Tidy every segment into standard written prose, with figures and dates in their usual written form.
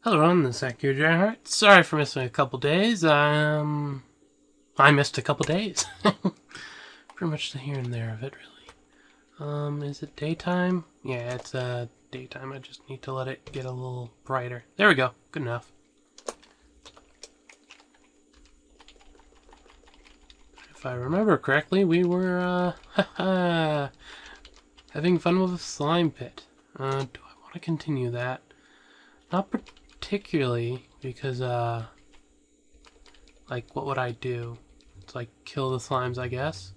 Hello, everyone, this is Akhier Dragonheart. Sorry for missing a couple days. I missed a couple days. Pretty much the here and there of it, really. Is it daytime? Yeah, it's daytime. I just need to let it get a little brighter. There we go. Good enough. If I remember correctly, we were having fun with a slime pit. Do I want to continue that? Not particularly, because like, what would I do? It's like kill the slimes, I guess.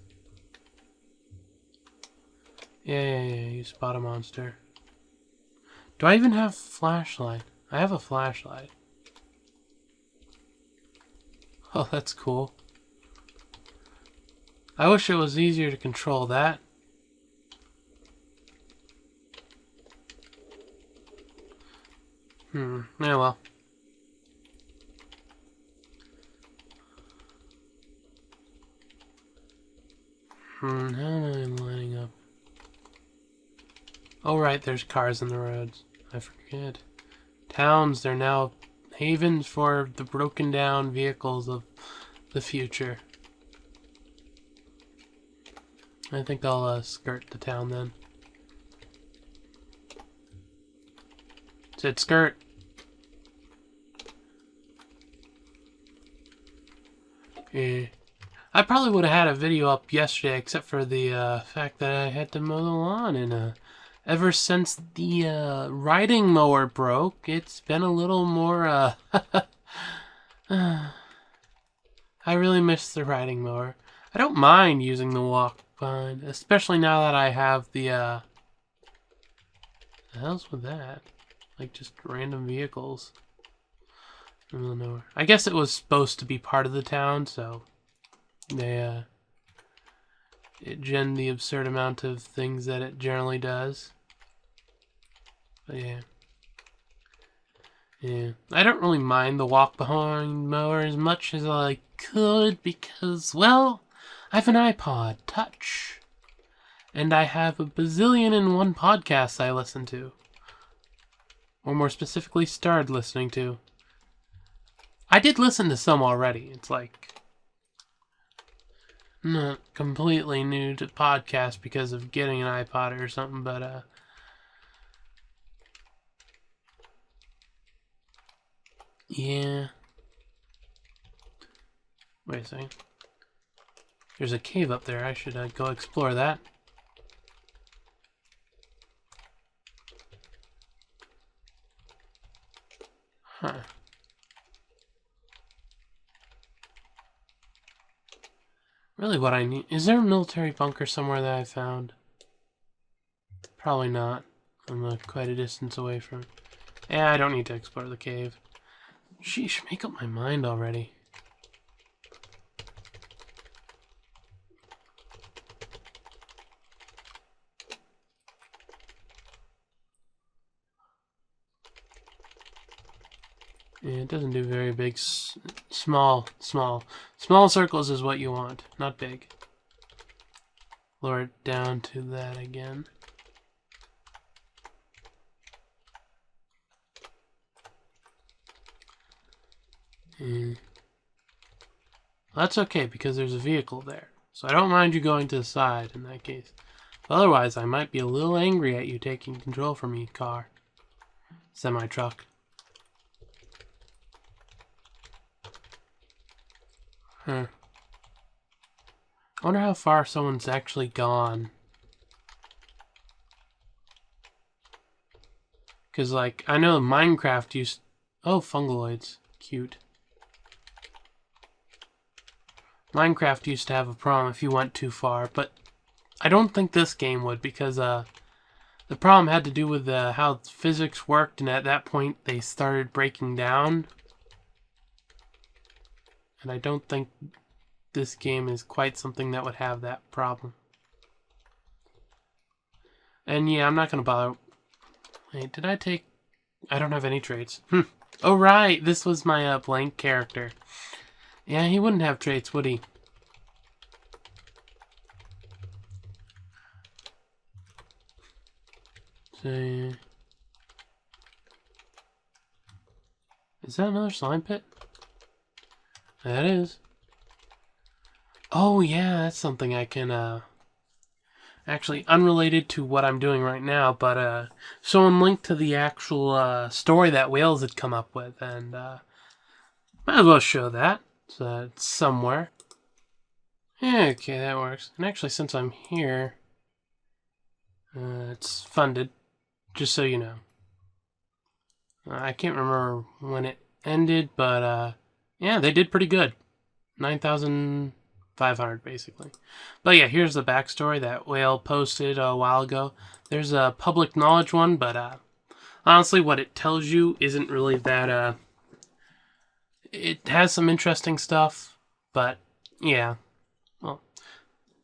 Yeah, you spot a monster. Do I even have flashlight? I have a flashlight. Oh, that's cool. I wish it was easier to control that. Yeah, well. How am I lining up? Oh, right, there's cars on the roads. I forget. Towns, they're now havens for the broken down vehicles of the future. I think I'll skirt the town then. Said skirt. Yeah. I probably would have had a video up yesterday, except for the fact that I had to mow the lawn, and ever since the riding mower broke, it's been a little more I really miss the riding mower. I don't mind using the walk behind, especially now that I have the hell's with that? Like just random vehicles. I don't know. I guess it was supposed to be part of the town, so they it gen the absurd amount of things that it generally does. But yeah. Yeah. I don't really mind the walk behind mower as much as I could because, well, I have an iPod Touch. And I have a bazillion and one podcasts I listen to. Or more specifically, started listening to. I did listen to some already. It's like not completely new to podcasts because of getting an iPod or something, but yeah. Wait a second. There's a cave up there. I should go explore that. Huh. Really what I need... Is there a military bunker somewhere that I found? Probably not. I'm quite a distance away from it. Yeah, I don't need to explore the cave. Sheesh, make up my mind already. Yeah, it doesn't do very big. Small circles is what you want, not big. Lower it down to that again. Well, that's okay because there's a vehicle there. So I don't mind you going to the side in that case. Otherwise, I might be a little angry at you taking control from me, car. Semi-truck. Huh. I wonder how far someone's actually gone. Because, like, I know Minecraft used... Oh, fungaloids. Cute. Minecraft used to have a problem if you went too far, but I don't think this game would because the problem had to do with how physics worked, and at that point they started breaking down. And I don't think this game is quite something that would have that problem. And yeah, I'm not going to bother. Wait, did I take... I don't have any traits. Oh, right. This was my blank character. Yeah, he wouldn't have traits, would he? So... Is that another slime pit? That is. Oh yeah, that's something I can, actually unrelated to what I'm doing right now, but, someone linked to the actual, story that Wales had come up with, and, might as well show that. So it's somewhere. Yeah, okay, that works. And actually, since I'm here, it's funded, just so you know. I can't remember when it ended, but, yeah, they did pretty good. 9,500, basically. But yeah, here's the backstory that Whale posted a while ago. There's a public knowledge one, but, honestly, what it tells you isn't really that, it has some interesting stuff, but, yeah. Well,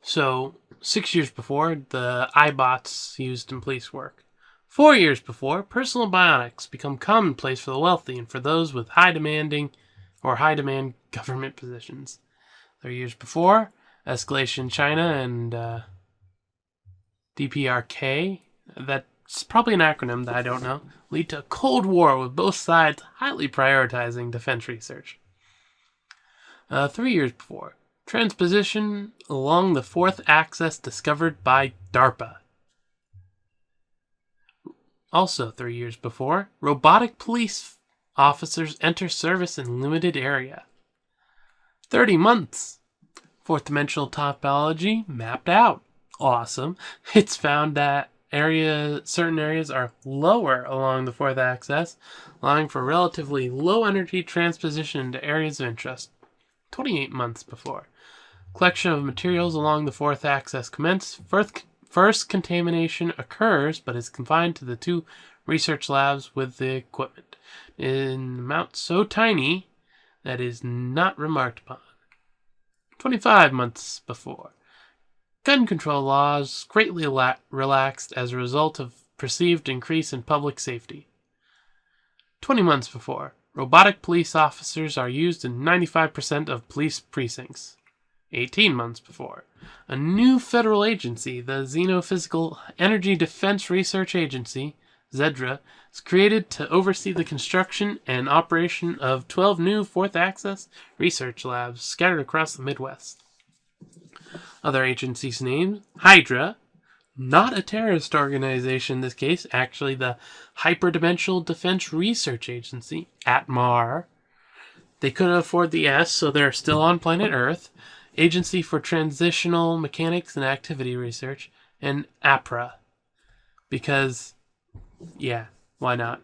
so, 6 years before, the iBots used in police work. 4 years before, personal bionics become commonplace for the wealthy and for those with high-demand government positions. 3 years before, escalation in China and DPRK, that's probably an acronym that I don't know, lead to a Cold War with both sides highly prioritizing defense research. 3 years before, transposition along the fourth axis discovered by DARPA. Also 3 years before, robotic police officers enter service in limited area. 30 months. Fourth dimensional topology mapped out. Awesome. It's found that certain areas are lower along the fourth axis, allowing for relatively low energy transposition into areas of interest. 28 months before. Collection of materials along the fourth axis commenced. First contamination occurs, but is confined to the 2 research labs with the equipment, in amount so tiny that is not remarked upon. 25 months before. Gun control laws greatly relaxed as a result of perceived increase in public safety. 20 months before. Robotic police officers are used in 95% of police precincts. 18 months before. A new federal agency, the Xenophysical Energy Defense Research Agency, ZEDRA, is created to oversee the construction and operation of 12 new fourth axis research labs scattered across the Midwest. Other agencies named: Hydra, not a terrorist organization in this case, actually the Hyperdimensional Defense Research Agency, ATMAR. They couldn't afford the S, so they're still on planet Earth. Agency for Transitional Mechanics and Activity Research, and APRA. Because, yeah, why not?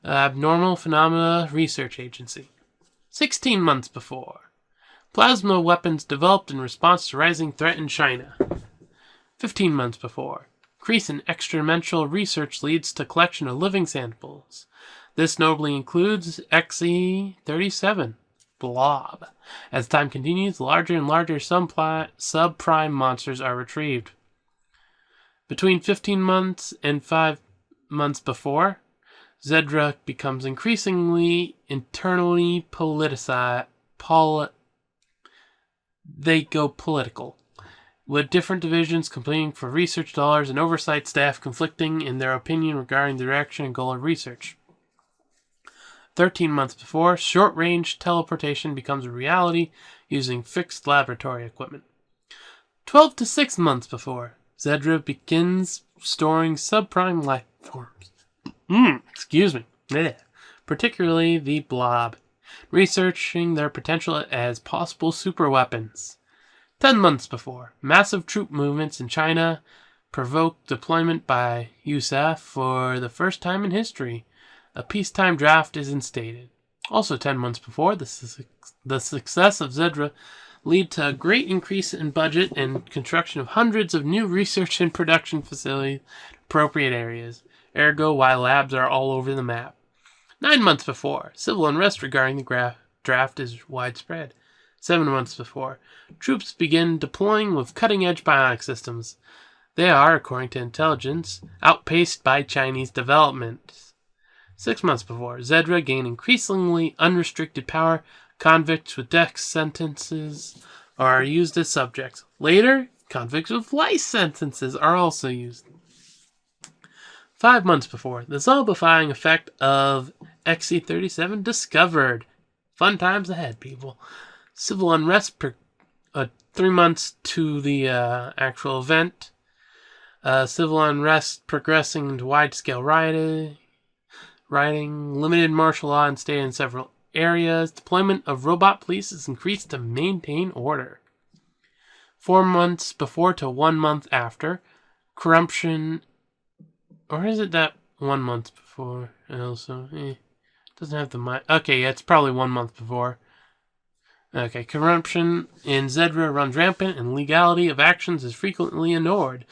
Abnormal Phenomena Research Agency. 16 months before. Plasma weapons developed in response to rising threat in China. 15 months before. Increase in extradimensional research leads to collection of living samples. This notably includes XE37. Blob. As time continues, larger and larger subprime monsters are retrieved. Between 15 months and 5 months before, ZEDRA becomes increasingly internally politicized. They go political, with different divisions competing for research dollars and oversight staff conflicting in their opinion regarding the direction and goal of research. 13 months before, short-range teleportation becomes a reality using fixed laboratory equipment. 12 to 6 months before, ZEDRA begins storing subprime life forms. Excuse me. Particularly the blob, researching their potential as possible superweapons. 10 months before, massive troop movements in China provoke deployment by USAF for the first time in history. A peacetime draft is instated. Also 10 months before, the success of ZEDRA lead to a great increase in budget and construction of hundreds of new research and production facilities in appropriate areas. Ergo, why labs are all over the map. 9 months before, civil unrest regarding the draft is widespread. 7 months before, troops begin deploying with cutting-edge bionic systems. They are, according to intelligence, outpaced by Chinese development. 6 months before, ZEDRA gain increasingly unrestricted power. Convicts with death sentences are used as subjects. Later, convicts with life sentences are also used. 5 months before, the zombifying effect of XC37 discovered. Fun times ahead, people. Civil unrest 3 months to the actual event. Civil unrest progressing into wide-scale rioting, limited martial law and state in several areas. Deployment of robot police is increased to maintain order. 4 months before to 1 month after. Corruption, or is it that 1 month before? And also, doesn't have the okay, yeah, it's probably 1 month before. Okay, corruption in Zedra runs rampant, and legality of actions is frequently ignored.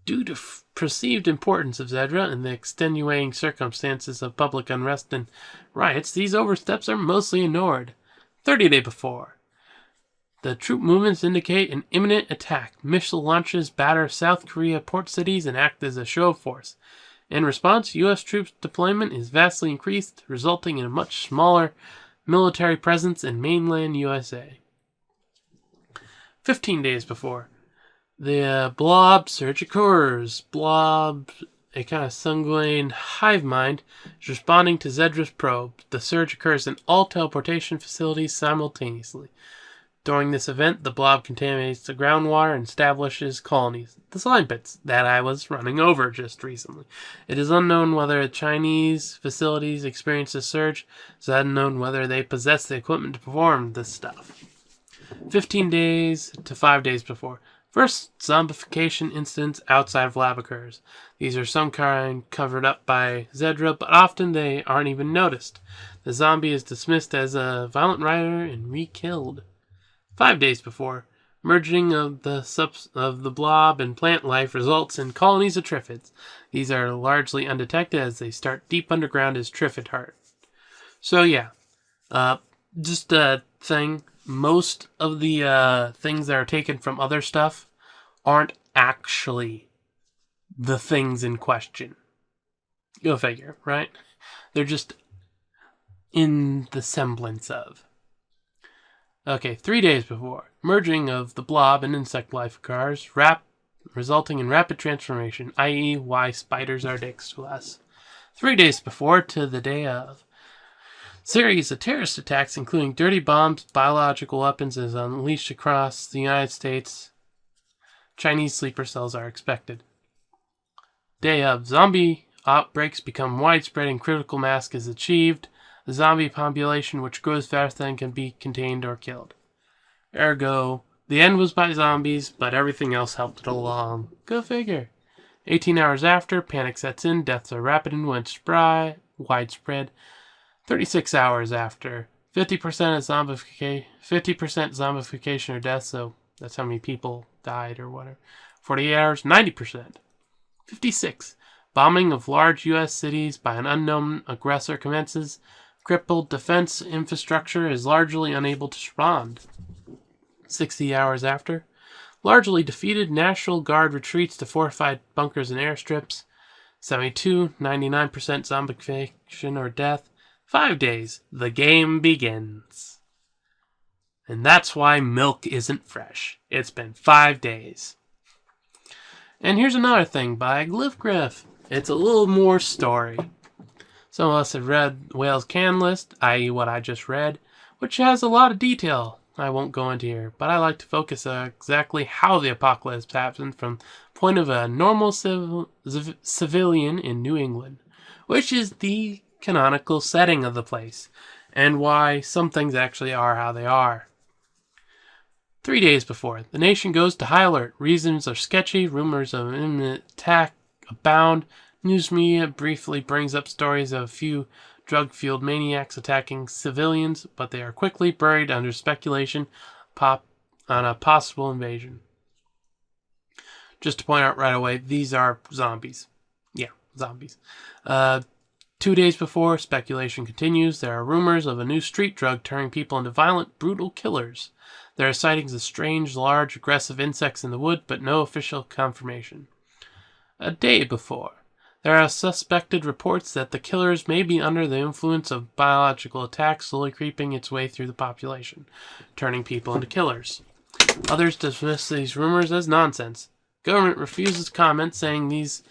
Due to perceived importance of Zedra and the extenuating circumstances of public unrest and riots, these oversteps are mostly ignored. 30 days before. The troop movements indicate an imminent attack. Missile launches batter South Korea port cities and act as a show of force. In response, U.S. troops deployment is vastly increased, resulting in a much smaller military presence in mainland USA. 15 days before. The blob surge occurs. Blob, a kind of sanguine hive mind, is responding to Zedra's probe. The surge occurs in all teleportation facilities simultaneously. During this event, the blob contaminates the groundwater and establishes colonies. The slime pits that I was running over just recently. It is unknown whether Chinese facilities experience this surge. It's unknown whether they possess the equipment to perform this stuff. 15 days to 5 days before. First zombification incidents outside of lab occurs. These are some kind covered up by Zedra, but often they aren't even noticed. The zombie is dismissed as a violent rioter and re-killed. 5 days before, merging of the blob and plant life results in colonies of triffids. These are largely undetected as they start deep underground as Dragonheart. So yeah, just a thing. Most of the things that are taken from other stuff aren't actually the things in question. Go figure, right? They're just in the semblance of. Okay, 3 days before. Merging of the blob and insect life occurs, resulting in rapid transformation, i.e. why spiders are dicks to us. 3 days before to the day of. Series of terrorist attacks, including dirty bombs, biological weapons, is unleashed across the United States. Chinese sleeper cells are expected. Day of. Zombie outbreaks become widespread and critical mass is achieved. The zombie population, which grows faster than can be contained or killed. Ergo, the end was by zombies, but everything else helped it along. Go figure. 18 hours after, panic sets in, deaths are rapid and widespread. 36 hours after, 50% zombification or death, so that's how many people died or whatever. 48 hours, 90%. 56. Bombing of large U.S. cities by an unknown aggressor commences. Crippled defense infrastructure is largely unable to respond. 60 hours after. Largely defeated National Guard retreats to fortified bunkers and airstrips. 72, 99% zombification or death. 5 days. The game begins. And that's why milk isn't fresh. It's been 5 days. And here's another thing by Glyphgriff. It's a little more story. Some of us have read Whale's Can List, i.e. what I just read, which has a lot of detail I won't go into here, but I like to focus on exactly how the apocalypse happened from the point of a normal civilian in New England, which is the canonical setting of the place, and why some things actually are how they are. 3 days before, the nation goes to high alert. Reasons are sketchy, rumors of an imminent attack abound. News media briefly brings up stories of a few drug-fueled maniacs attacking civilians, but they are quickly buried under speculation on a possible invasion. Just to point out right away, these are zombies. Yeah, zombies. 2 days before, speculation continues. There are rumors of a new street drug turning people into violent, brutal killers. There are sightings of strange, large, aggressive insects in the wood, but no official confirmation. A day before, there are suspected reports that the killers may be under the influence of biological attack slowly creeping its way through the population, turning people into killers. Others dismiss these rumors as nonsense. Government refuses comment, saying these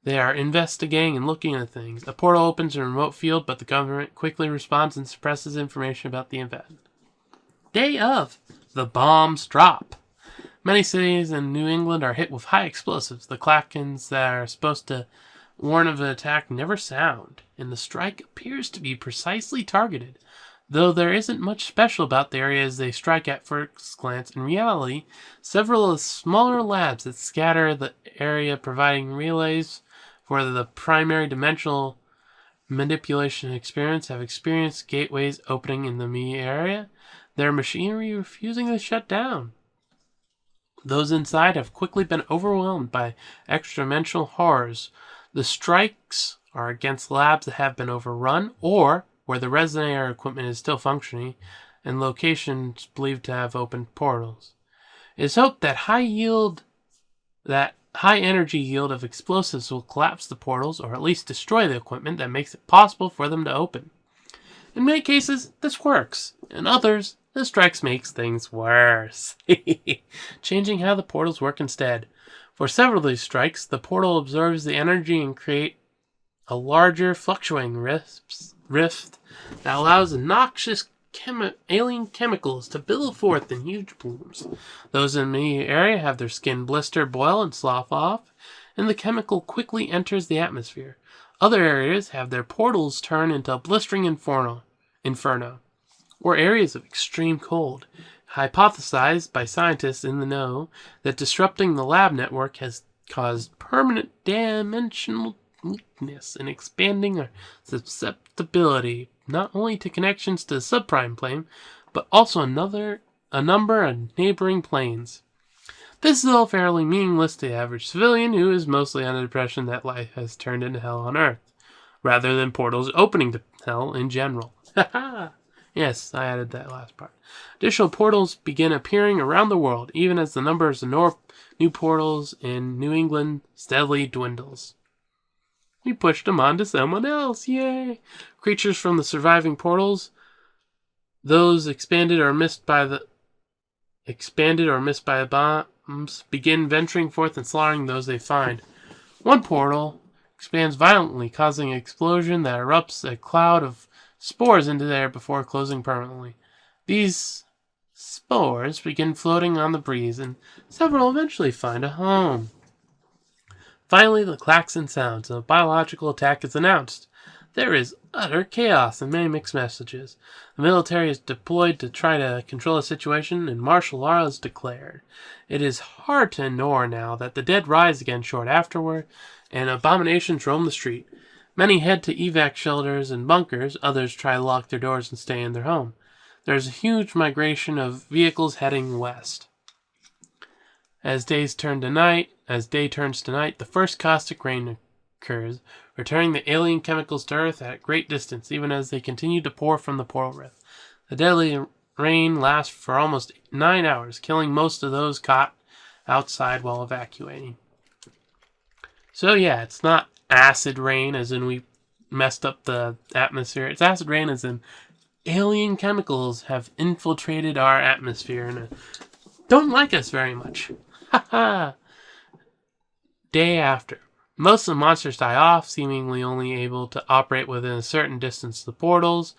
They are investigating and looking at things. A portal opens in a remote field, but the government quickly responds and suppresses information about the event. Day of. The bombs drop. Many cities in New England are hit with high explosives. The clackins that are supposed to warn of an attack never sound, and the strike appears to be precisely targeted. Though there isn't much special about the areas they strike at first glance, in reality, several of the smaller labs that scatter the area providing relays for the primary dimensional manipulation experiments have experienced gateways opening in the immediate area, their machinery refusing to shut down. Those inside have quickly been overwhelmed by extra-dimensional horrors. The strikes are against labs that have been overrun or where the resonator equipment is still functioning and locations believed to have opened portals. It is hoped that high energy yield of explosives will collapse the portals or at least destroy the equipment that makes it possible for them to open. In many cases, this works. In others, the strikes makes things worse, changing how the portals work instead. For several of these strikes, the portal absorbs the energy and creates a larger fluctuating rift that allows noxious alien chemicals to billow forth in huge plumes. Those in the immediate area have their skin blister, boil, and slough off, and the chemical quickly enters the atmosphere. Other areas have their portals turn into a blistering inferno, or areas of extreme cold. Hypothesized by scientists in the know that disrupting the lab network has caused permanent dimensional weakness and expanding our susceptibility not only to connections to the subprime plane, but also a number of neighboring planes. This is all fairly meaningless to the average civilian who is mostly under the impression that life has turned into hell on Earth, rather than portals opening to hell in general. Yes, I added that last part. Additional portals begin appearing around the world, even as the numbers of new portals in New England steadily dwindles. We pushed them on to someone else, yay! Creatures from the surviving portals, those expanded or missed by the bombs, begin venturing forth and slaughtering those they find. One portal expands violently, causing an explosion that erupts a cloud of spores into the air before closing permanently. These spores begin floating on the breeze, and several eventually find a home. Finally, the klaxon sounds, and a biological attack is announced. There is utter chaos and many mixed messages. The military is deployed to try to control the situation, and martial law is declared. It is hard to ignore now that the dead rise again short afterward, and abominations roam the street. Many head to evac shelters and bunkers, others try to lock their doors and stay in their home. There is a huge migration of vehicles heading west. As day turns to night, the first caustic rain occurs, returning the alien chemicals to Earth at great distance, even as they continue to pour from the portal rift. The deadly rain lasts for almost 9 hours, killing most of those caught outside while evacuating. So yeah, it's not acid rain as in we messed up the atmosphere. It's acid rain as in alien chemicals have infiltrated our atmosphere and don't like us very much. Haha. Day after. Most of the monsters die off, seemingly only able to operate within a certain distance of the portals,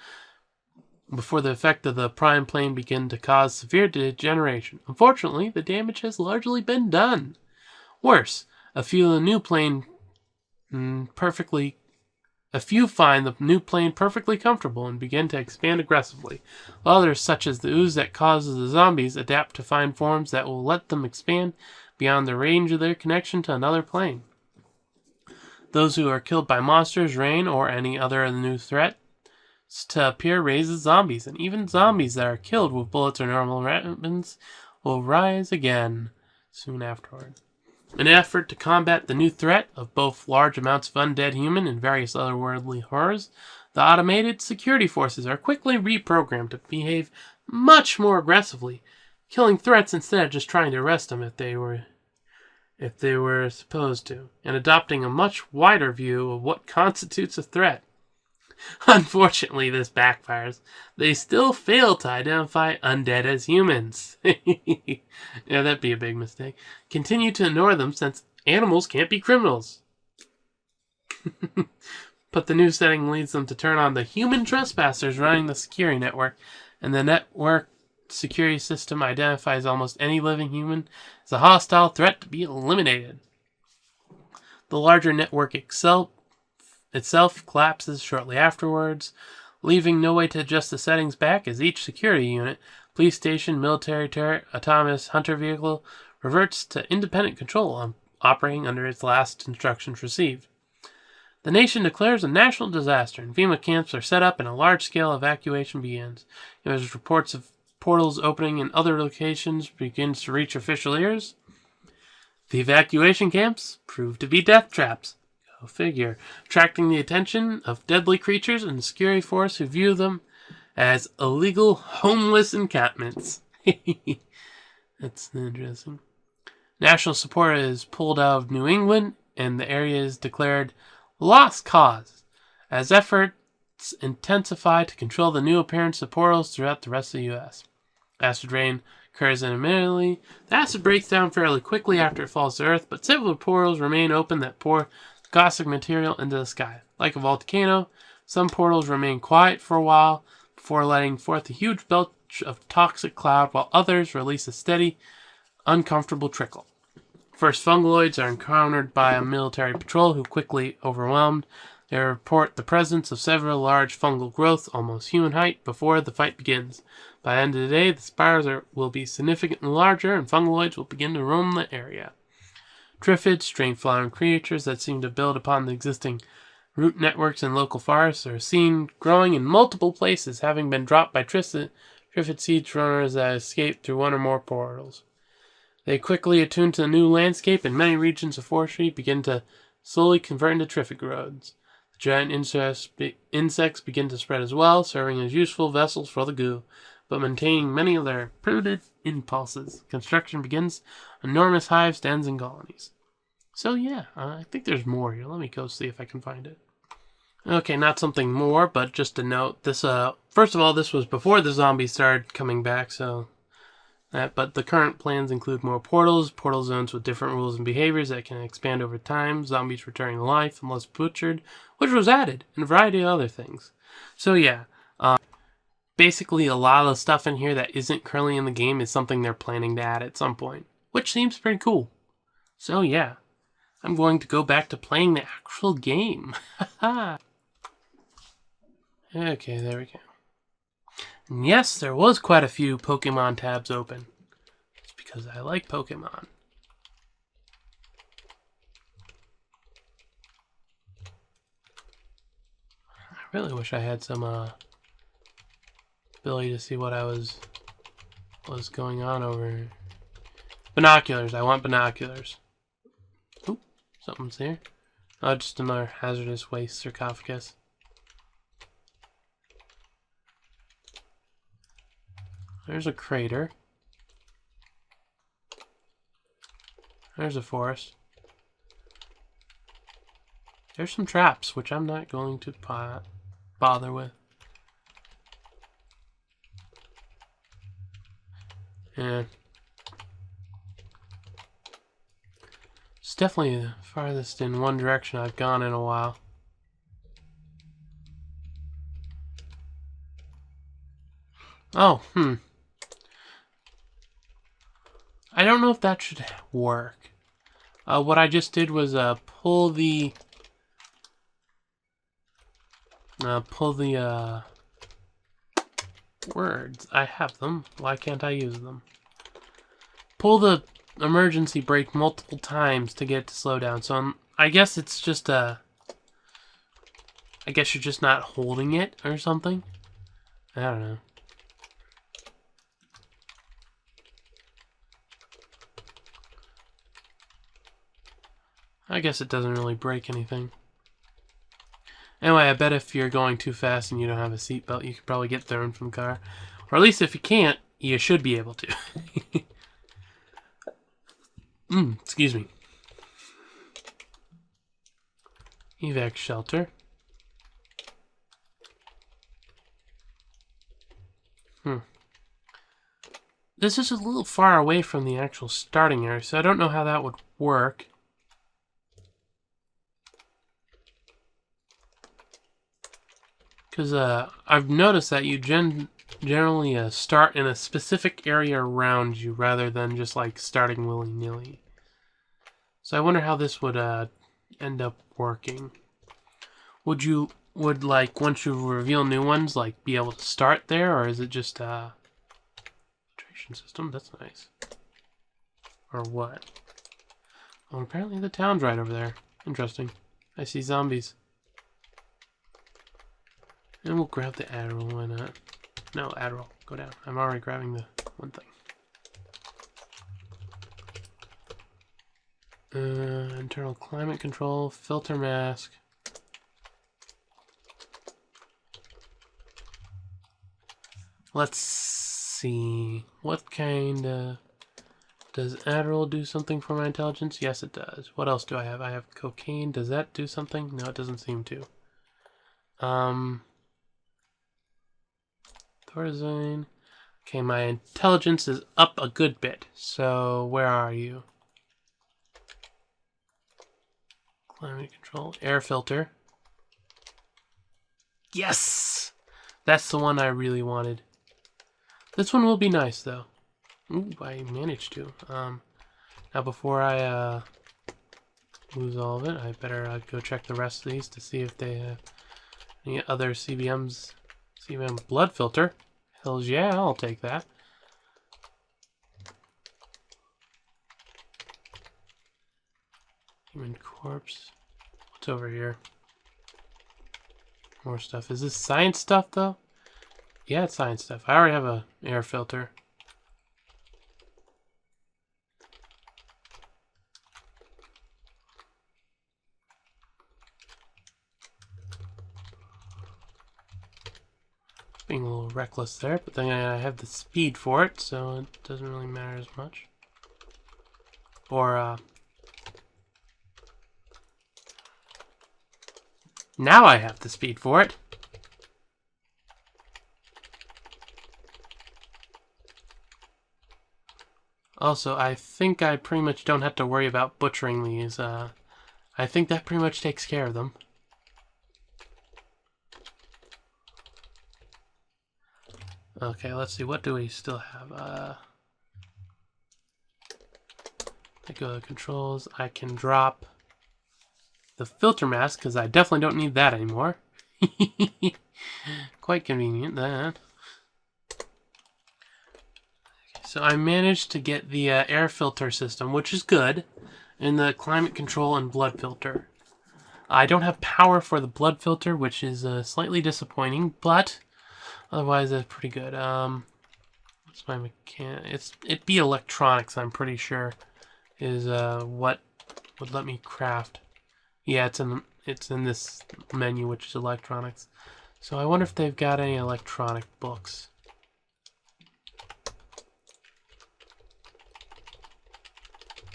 before the effect of the prime plane begin to cause severe degeneration. Unfortunately, the damage has largely been done. Worse, a few find the new plane perfectly comfortable and begin to expand aggressively, while others, such as the ooze that causes the zombies, adapt to find forms that will let them expand beyond the range of their connection to another plane. Those who are killed by monsters, rain, or any other of the new threats to appear raises zombies, and even zombies that are killed with bullets or normal weapons will rise again soon afterward. In an effort to combat the new threat of both large amounts of undead human and various otherworldly horrors, the automated security forces are quickly reprogrammed to behave much more aggressively, killing threats instead of just trying to arrest them if they were supposed to, and adopting a much wider view of what constitutes a threat. Unfortunately, this backfires. They still fail to identify undead as humans. Yeah, that'd be a big mistake. Continue to ignore them since animals can't be criminals. But the new setting leads them to turn on the human trespassers running the security network, and the network security system identifies almost any living human as a hostile threat to be eliminated. The larger network itself collapses shortly afterwards, leaving no way to adjust the settings back as each security unit, police station, military turret, autonomous hunter vehicle, reverts to independent control, operating under its last instructions received. The nation declares a national disaster, and FEMA camps are set up and a large-scale evacuation begins. As reports of portals opening in other locations begins to reach official ears, the evacuation camps prove to be death traps. Go figure. Attracting the attention of deadly creatures and the security force who view them as illegal homeless encampments. That's interesting. National support is pulled out of New England, and the area is declared lost cause as efforts intensify to control the new appearance of portals throughout the rest of the U.S. Acid rain occurs intermittently. The acid breaks down fairly quickly after it falls to Earth, but several portals remain open that pour caustic material into the sky. Like a volcano, some portals remain quiet for a while before letting forth a huge belch of toxic cloud, while others release a steady, uncomfortable trickle. First fungaloids are encountered by a military patrol who quickly overwhelmed. They report the presence of several large fungal growths, almost human height, before the fight begins. By the end of the day, the spires will be significantly larger, and fungaloids will begin to roam the area. Triffids, strange flowering creatures that seem to build upon the existing root networks in local forests, are seen growing in multiple places, having been dropped by Triffid seed runners that escaped through one or more portals. They quickly attune to the new landscape, and many regions of forestry begin to slowly convert into Triffic roads. The giant insects begin to spread as well, serving as useful vessels for the goo, but maintaining many of their primitive impulses. Construction begins, enormous hives, dens, and colonies. So yeah, I think there's more here. Let me go see if I can find it. Okay, not something more, but just a note. This, first of all, this was before the zombies started coming back, so... but the current plans include more portals, portal zones with different rules and behaviors that can expand over time, zombies returning to life unless butchered, which was added, and a variety of other things. So yeah, basically a lot of the stuff in here that isn't currently in the game is something they're planning to add at some point, which seems pretty cool. So yeah, I'm going to go back to playing the actual game. Okay, there we go. And yes, there was quite a few Pokemon tabs open. It's because I like Pokemon. I really wish I had some ability to see what was going on over here. Binoculars. I want binoculars. Oop, something's here. Oh, just another hazardous waste sarcophagus. There's a crater. There's a forest. There's some traps, which I'm not going to bother with. Yeah. It's definitely the farthest in one direction I've gone in a while. Oh, I don't know if that should work. What I just did was pull the words. I have them. Why can't I use them? Pull the emergency brake multiple times to get it to slow down. So I guess it's just I guess you're just not holding it or something. I don't know. I guess it doesn't really break anything. Anyway, I bet if you're going too fast and you don't have a seatbelt, you could probably get thrown from the car. Or at least if you can't, you should be able to. Excuse me. Evac shelter. This is a little far away from the actual starting area, so I don't know how that would work. Because I've noticed that you generally start in a specific area around you rather than just like starting willy-nilly. So I wonder how this would end up working. Would like once you reveal new ones, like be able to start there, or is it just filtration system? That's nice. Or what? Oh, apparently the town's right over there. Interesting. I see zombies. And we'll grab the Adderall, why not? No, Adderall, go down. I'm already grabbing the one thing. Internal climate control, filter mask. Let's see. What kind does Adderall do something for my intelligence? Yes, it does. What else do I have? I have cocaine. Does that do something? No, it doesn't seem to. Thorazine. Okay, my intelligence is up a good bit. So, where are you? Climate control. Air filter. Yes! That's the one I really wanted. This one will be nice, though. Ooh, I managed to. Now before I lose all of it, I better go check the rest of these to see if they have any other CBMs. CBM blood filter. Hells yeah, I'll take that. Human corpse. What's over here? More stuff. Is this science stuff, though? Yeah, it's science stuff. I already have a air filter. Being a little reckless there, but then I have the speed for it, so it doesn't really matter as much. Or, now I have the speed for it. Also, I think I pretty much don't have to worry about butchering these. I think that pretty much takes care of them. Okay, let's see. What do we still have? I go to controls. I can drop the filter mask because I definitely don't need that anymore. Quite convenient, that. So I managed to get the air filter system, which is good, and the climate control and blood filter. I don't have power for the blood filter, which is slightly disappointing, but otherwise it's pretty good. What's my it'd be electronics, I'm pretty sure, is what would let me craft. Yeah, it's in this menu, which is electronics. So I wonder if they've got any electronic books.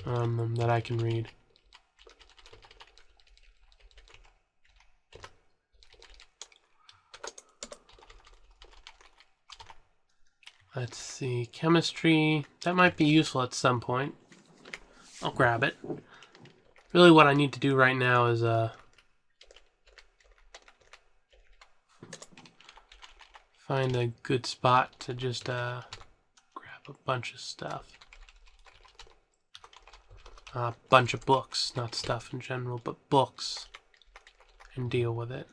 That I can read. Let's see, chemistry. That might be useful at some point. I'll grab it. Really what I need to do right now is find a good spot to just grab a bunch of stuff. A bunch of books, not stuff in general, but books, and deal with it.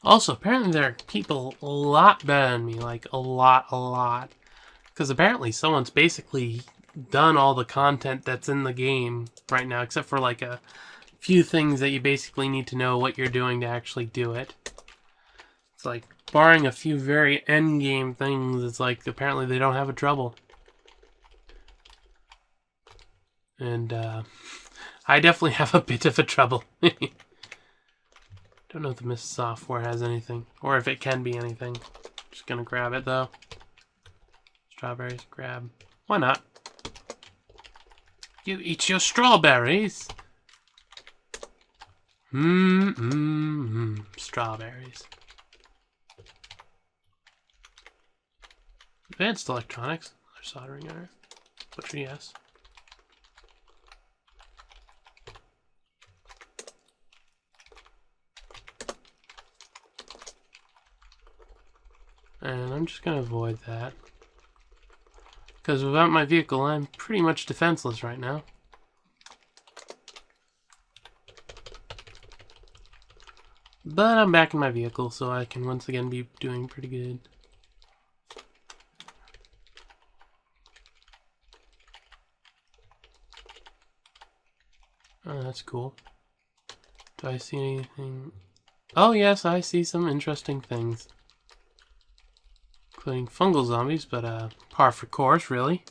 Also, apparently there are people a lot better than me, like a lot. Because apparently someone's basically done all the content that's in the game right now, except for like a few things that you basically need to know what you're doing to actually do it. It's like, barring a few very endgame things, it's like apparently they don't have a trouble. And I definitely have a bit of a trouble. Don't know if the Mist software has anything, or if it can be anything. Just gonna grab it though. Strawberries, grab. Why not? You eat your strawberries. Strawberries. Advanced electronics. Another soldering iron. Butcher, yes. I'm just gonna avoid that. Because without my vehicle, I'm pretty much defenseless right now. But I'm back in my vehicle, so I can once again be doing pretty good. Oh, that's cool. Do I see anything? Oh yes, I see some interesting things. Including fungal zombies, but par for course, really.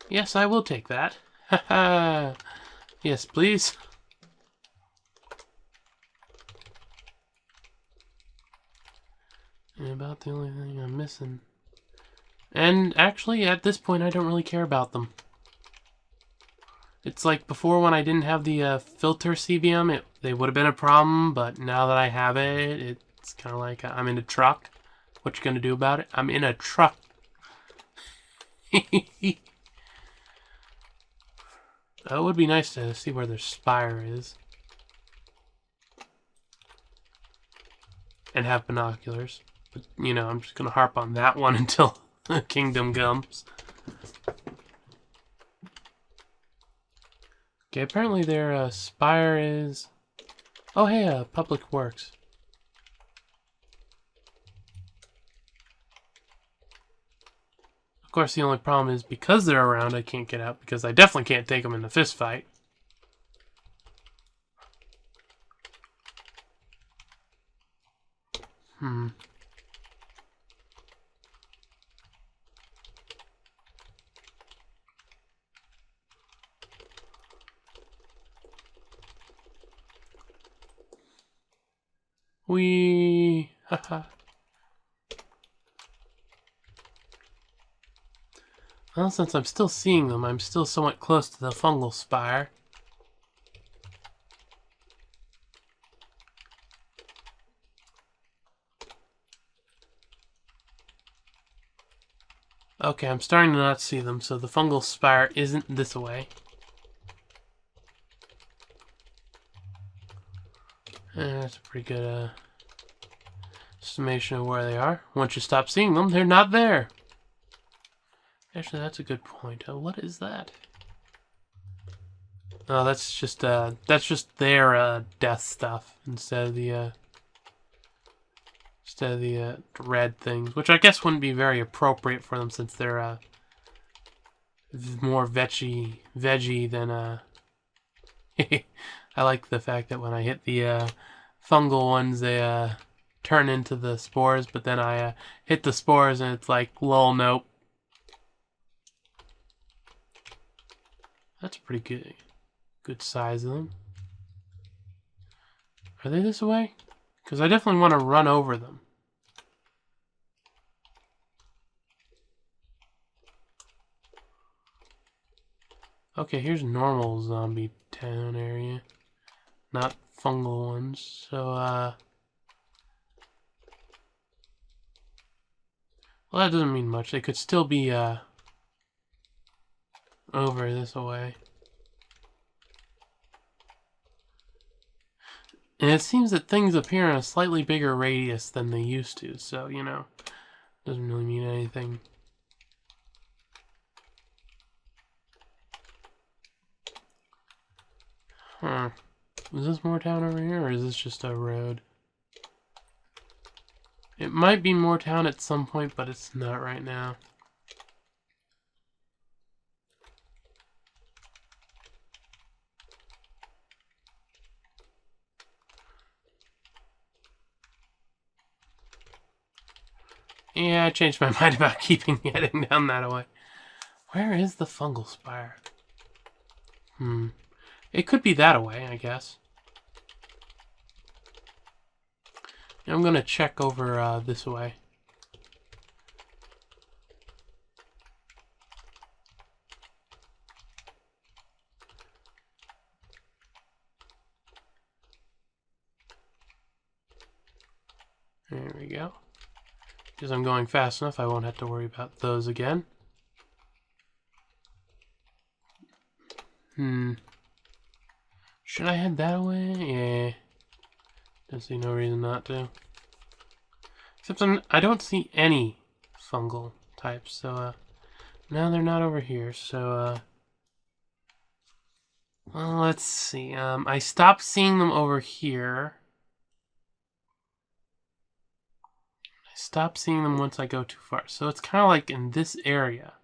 Yes, I will take that. Haha. Yes, please. And about the only thing I'm missing. And actually, at this point, I don't really care about them. It's like before when I didn't have the filter CVM, they would have been a problem, but now that I have it, it's kind of like I'm in a truck. What you gonna do about it? I'm in a truck. It would be nice to see where their spire is. And have binoculars. But, you know, I'm just gonna harp on that one until Kingdom comes. Okay, apparently their spire is... Oh, hey, Public Works. Of course, the only problem is because they're around, I can't get out, because I definitely can't take them in the fist fight. Haha. Well, since I'm still seeing them, I'm still somewhat close to the fungal spire. Okay, I'm starting to not see them, so the fungal spire isn't this way. That's a pretty good estimation of where they are. Once you stop seeing them, they're not there. Actually, that's a good point. What is that? Oh, that's just their death stuff instead of the red things, which I guess wouldn't be very appropriate for them since they're more veggie than I like the fact that when I hit the fungal ones, they turn into the spores, but then I hit the spores and it's like, lol, nope. That's pretty good size of them. Are they this way? Because I definitely want to run over them. Okay, here's normal zombie town area. Not fungal ones. So, well, that doesn't mean much. They could still be, over this way. And it seems that things appear in a slightly bigger radius than they used to, so, you know, doesn't really mean anything. Huh. Is this more town over here, or is this just a road? It might be more town at some point, but it's not right now. Yeah, I changed my mind about heading down that way. Where is the fungal spire? It could be that way, I guess. I'm gonna check over this way. There we go. Because I'm going fast enough, I won't have to worry about those again. Should I head that way? Yeah. I see no reason not to. Except I don't see any fungal types, so, no, they're not over here, so, well, let's see. I stopped seeing them over here. I stopped seeing them once I go too far, so it's kind of like in this area.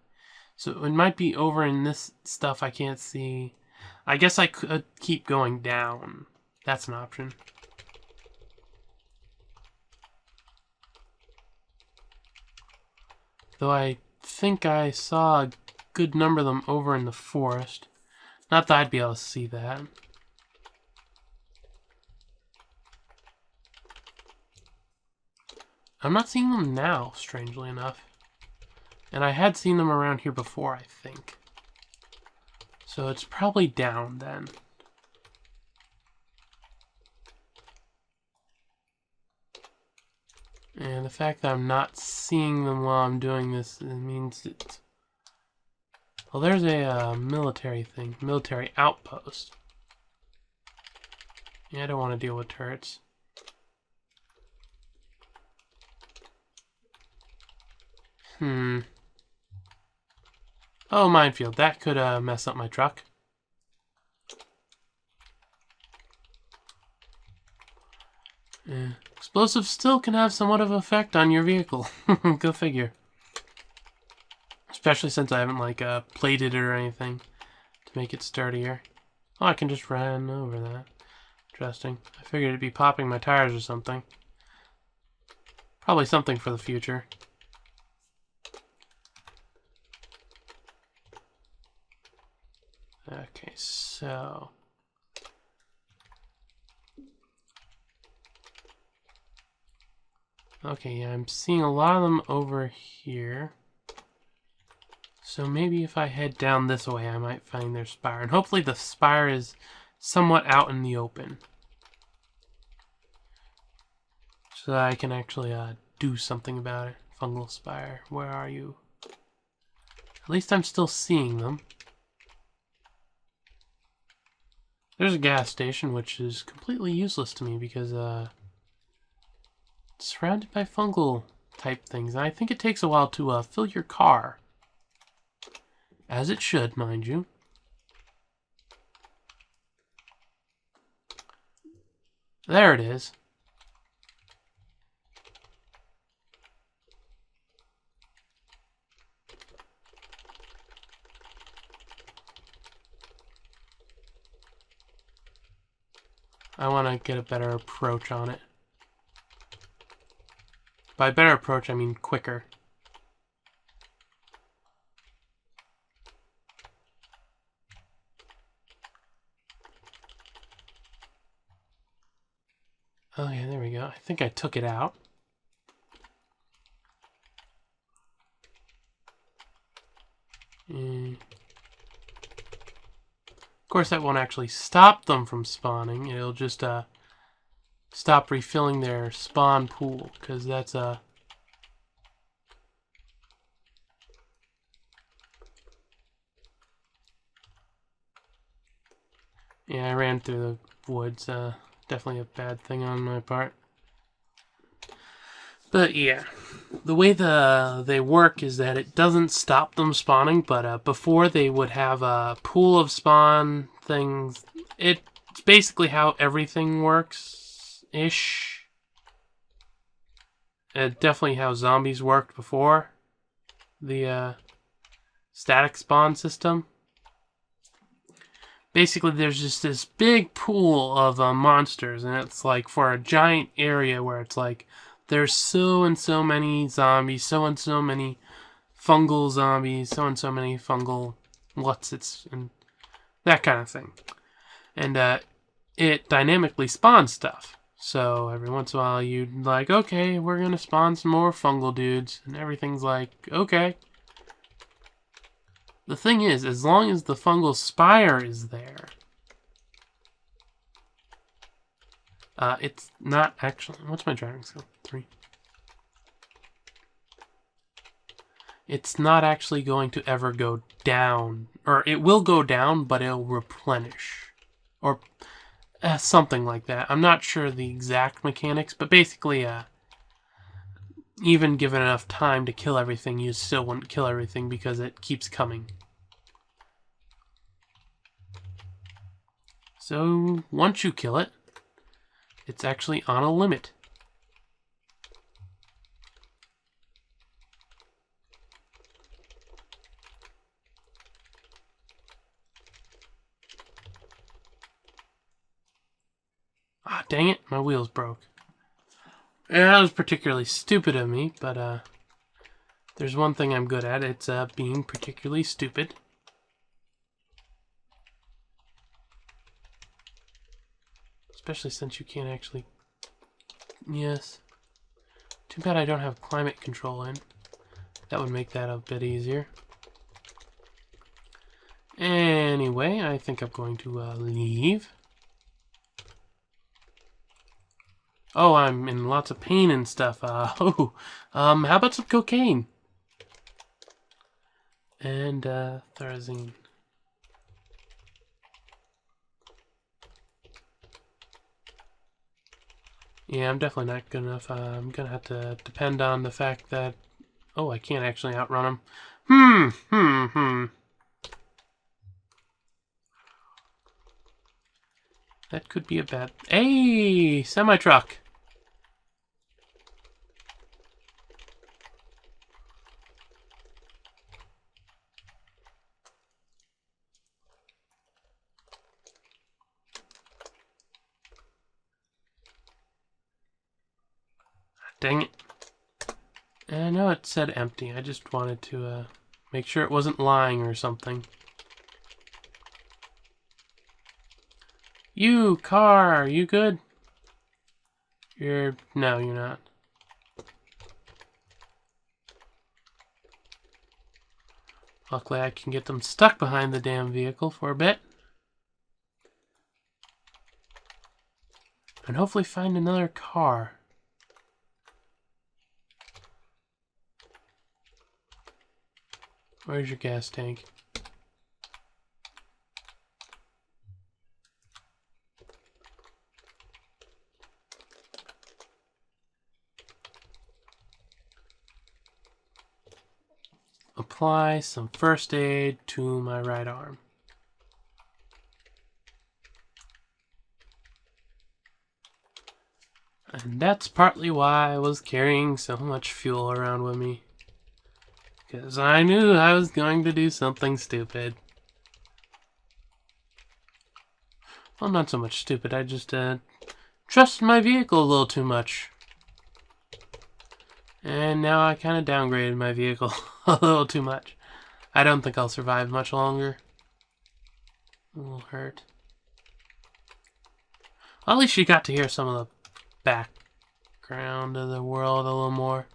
So it might be over in this stuff I can't see. I guess I could keep going down. That's an option. Though I think I saw a good number of them over in the forest. Not that I'd be able to see that. I'm not seeing them now, strangely enough. And I had seen them around here before, I think. So it's probably down then. And the fact that I'm not seeing them while I'm doing this, it means it's... Well, there's a military thing. Military outpost. Yeah, I don't want to deal with turrets. Oh, minefield. That could mess up my truck. Yeah. Explosives still can have somewhat of an effect on your vehicle. Go figure. Especially since I haven't, like, plated it or anything to make it sturdier. Oh, I can just run over that. Interesting. I figured it'd be popping my tires or something. Probably something for the future. Okay, so... Okay, yeah, I'm seeing a lot of them over here. So maybe if I head down this way, I might find their spire. And hopefully the spire is somewhat out in the open. So that I can actually do something about it. Fungal spire, where are you? At least I'm still seeing them. There's a gas station, which is completely useless to me because it's surrounded by fungal type things. And I think it takes a while to fill your car. As it should, mind you. There it is. I want to get a better approach on it. By better approach, I mean quicker. Oh yeah, there we go. I think I took it out. Of course, that won't actually stop them from spawning. It'll just stop refilling their spawn pool, because that's yeah, I ran through the woods. Definitely a bad thing on my part. But yeah, the way they work is that it doesn't stop them spawning, but before they would have a pool of spawn things. It's basically how everything works-ish. Definitely how zombies worked before the static spawn system. Basically, there's just this big pool of monsters, and it's like for a giant area where it's like there's so and so many zombies, so and so many fungal zombies, so and so many fungal what's-its, and that kind of thing. And it dynamically spawns stuff. So every once in a while, you'd like, okay, we're gonna spawn some more fungal dudes, and everything's like, okay. The thing is, as long as the fungal spire is there, it's not actually... What's my driving skill? 3. It's not actually going to ever go down. Or it will go down, but it'll replenish. Or Something like that. I'm not sure the exact mechanics, but basically, even given enough time to kill everything, you still wouldn't kill everything because it keeps coming. So, once you kill it, it's actually on a limit. Ah, dang it, my wheels broke. Yeah, that was particularly stupid of me, but there's one thing I'm good at. It's being particularly stupid. Especially since you can't actually... Yes. Too bad I don't have climate control in. That would make that a bit easier. Anyway, I think I'm going to leave. Oh, I'm in lots of pain and stuff. How about some cocaine? And, Therazine. Yeah, I'm definitely not good enough. I'm gonna have to depend on the fact that... Oh, I can't actually outrun him. That could be a bad... Hey! Semi-truck! Dang it. I know it said empty. I just wanted to make sure it wasn't lying or something. You, car, you good? No, you're not. Luckily I can get them stuck behind the damn vehicle for a bit. And hopefully find another car. Where's your gas tank? Apply some first aid to my right arm. And that's partly why I was carrying so much fuel around with me. Because I knew I was going to do something stupid. Well, not so much stupid, I just trusted my vehicle a little too much. And now I kind of downgraded my vehicle a little too much. I don't think I'll survive much longer. A little hurt. Well, at least you got to hear some of the background of the world a little more.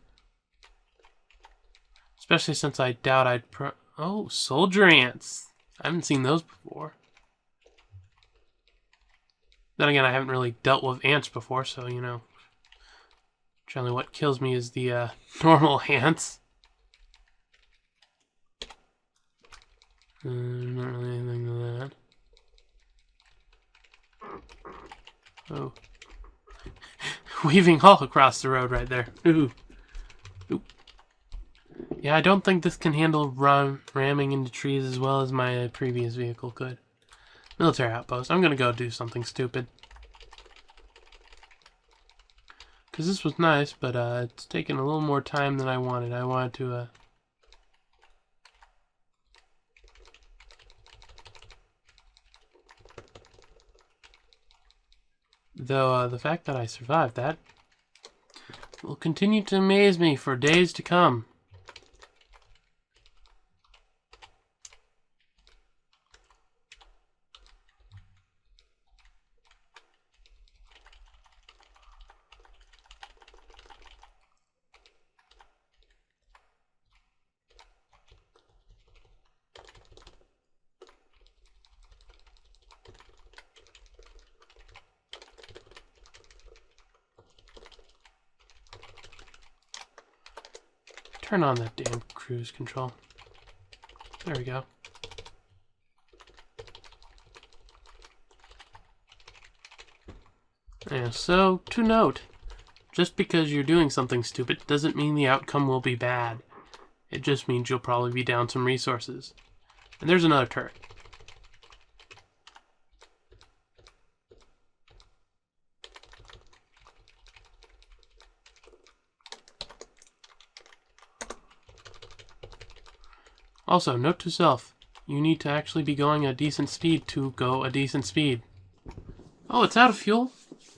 Especially since I doubt I'd Oh, soldier ants. I haven't seen those before. Then again, I haven't really dealt with ants before, so, you know. Generally what kills me is the normal ants. Not really anything to that. Oh. Weaving all across the road right there. Ooh. Ooh. Yeah, I don't think this can handle ramming into trees as well as my previous vehicle could. Military outpost. I'm gonna go do something stupid. Because this was nice, but it's taken a little more time than I wanted. I wanted to... Though the fact that I survived that will continue to amaze me for days to come. Turn on that damn cruise control. There we go. Yeah, so, to note, just because you're doing something stupid doesn't mean the outcome will be bad. It just means you'll probably be down some resources. And there's another turret. Also, note to self, you need to actually be going a decent speed to go a decent speed. Oh, it's out of fuel?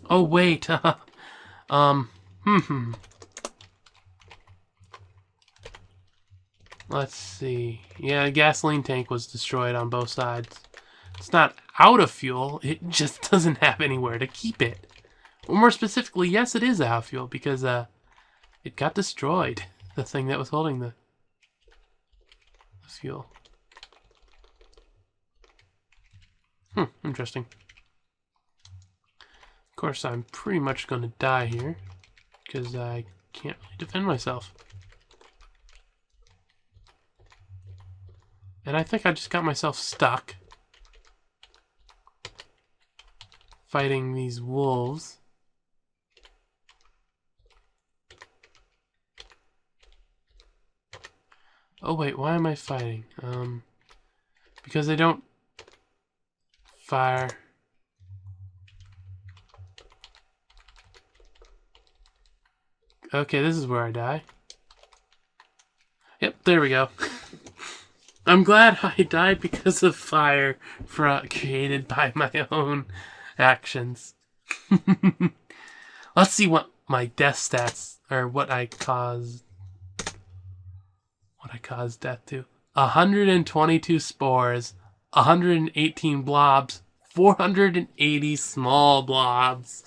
Oh, wait. Let's see. Yeah, the gasoline tank was destroyed on both sides. It's not out of fuel, it just doesn't have anywhere to keep it. Or more specifically, yes, it is out of fuel because it got destroyed. The thing that was holding the fuel. Interesting. Of course, I'm pretty much going to die here because I can't really defend myself. And I think I just got myself stuck fighting these wolves. Oh wait, why am I fighting? Because they don't fire. Okay, this is where I die. Yep, there we go. I'm glad I died because of fire created by my own actions. Let's see what my death stats, or what I caused death to. 122 spores, 118 blobs, 480 small blobs.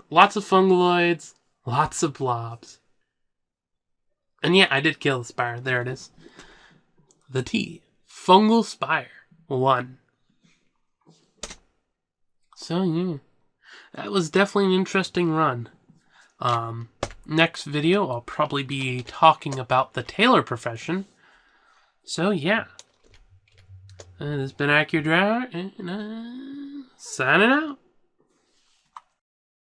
Lots of fungoids, lots of blobs. And yeah, I did kill the spire. There it is. The T. Fungal Spire 1. So yeah, that was definitely an interesting run. Next video, I'll probably be talking about the tailor profession. So yeah, this has been Akhier and signing out.